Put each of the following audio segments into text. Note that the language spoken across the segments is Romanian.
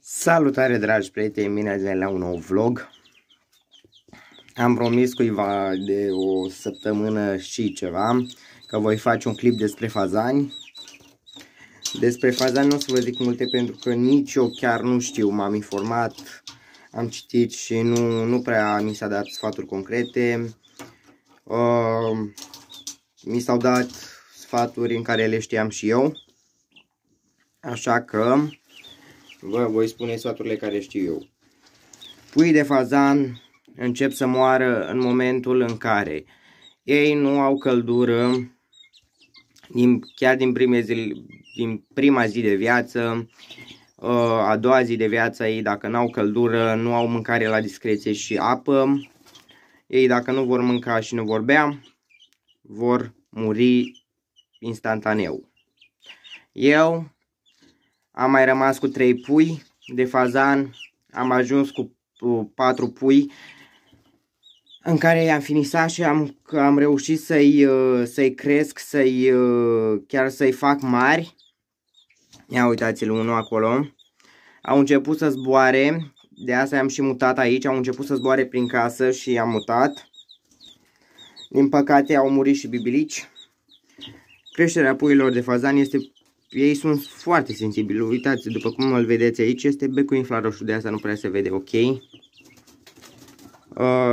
Salutare dragi prieteni, bine ați venit la un nou vlog. Am promis cuiva de o săptămână și ceva că voi face un clip despre fazani. Despre fazani nu o să vă zic multe pentru că nici eu chiar nu știu, m-am informat, am citit și nu prea mi s-a dat sfaturi concrete. Mi s-au dat sfaturi în care le știam și eu, așa că vă voi spune sfaturile care știu eu. Puii de fazan încep să moară în momentul în care ei nu au căldură, chiar din prima zi de viață, a doua zi de viață, ei dacă nu au căldură, nu au mâncare la discreție și apă, ei dacă nu vor mânca și nu vor bea, vor muri instantaneu. Eu am mai rămas cu 3 pui de fazan, am ajuns cu 4 pui în care i-am finisat și am reușit să-i cresc, chiar să-i fac mari. Ia uitați-l unul acolo. Au început să zboare, de asta i-am și mutat aici, au început să zboare prin casă și i-am mutat. Din păcate au murit și bibilici. Creșterea puiilor de fazan este... Ei sunt foarte sensibili, uitați, după cum îl vedeți aici, este becul infraroșu, de asta nu prea se vede ok.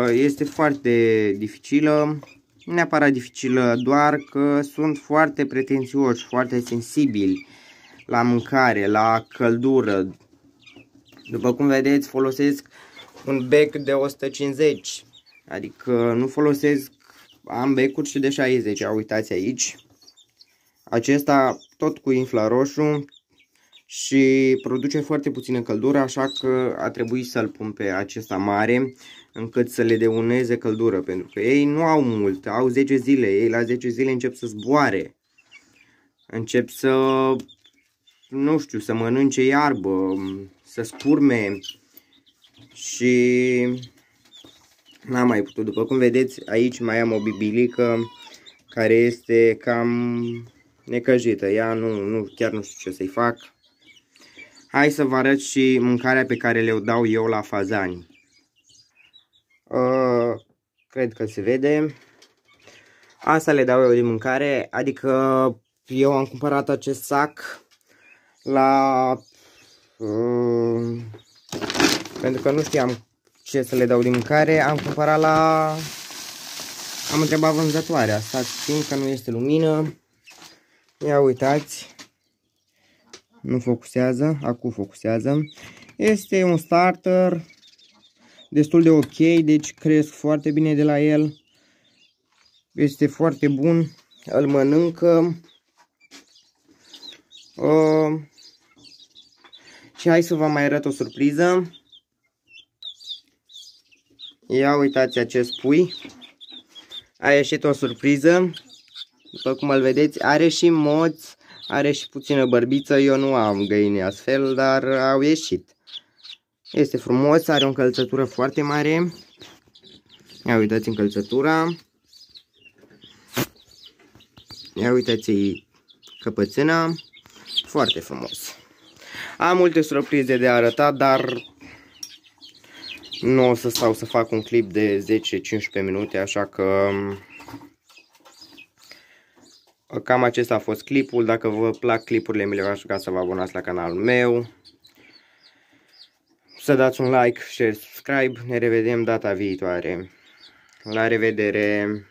Este foarte dificilă, nu neapărat dificilă, doar că sunt foarte pretențioși, foarte sensibili la mâncare, la căldură. După cum vedeți, folosesc un bec de 150, adică nu folosesc, am becuri și de 60, uitați aici. Acesta tot cu infraroșu și produce foarte puțină căldură, așa că a trebuit să-l pun pe acesta mare, încât să le deuneze căldură, pentru că ei nu au mult, au 10 zile, ei la 10 zile încep să zboare, încep să, nu știu, să mănânce iarbă, să scurme și n-am mai putut. După cum vedeți, aici mai am o bibilică care este cam necăjită, ea chiar nu știu ce să-i fac. Hai să vă arăt și mâncarea pe care le dau eu la fazani. Cred că se vede. Asta le dau eu de mâncare, adică eu am cumpărat acest sac la... pentru că nu știam ce să le dau de mâncare, am cumpărat la... Am întrebat vânzătoarea, stați timp că nu este lumină. Ia uitați. Nu focusează, acum focusează. Este un starter destul de ok, deci cresc foarte bine de la el. Este foarte bun, îl mănâncă. Și hai să vă mai arăt o surpriză. Ia uitați acest pui. A ieșit o surpriză. După cum îl vedeți, are și moți, are și puțină bărbiță. Eu nu am găini astfel, dar au ieșit. Este frumos, are o încălțătură foarte mare. Ia uitați încălțătura. Ia uitați căpățâna. Foarte frumos. Am multe surprize de arătat, dar nu o să stau să fac un clip de 10-15 minute, așa că cam acesta a fost clipul. Dacă vă plac clipurile mele, v-aș ruga să vă abonați la canalul meu, să dați un like, share, subscribe. Ne revedem data viitoare. La revedere!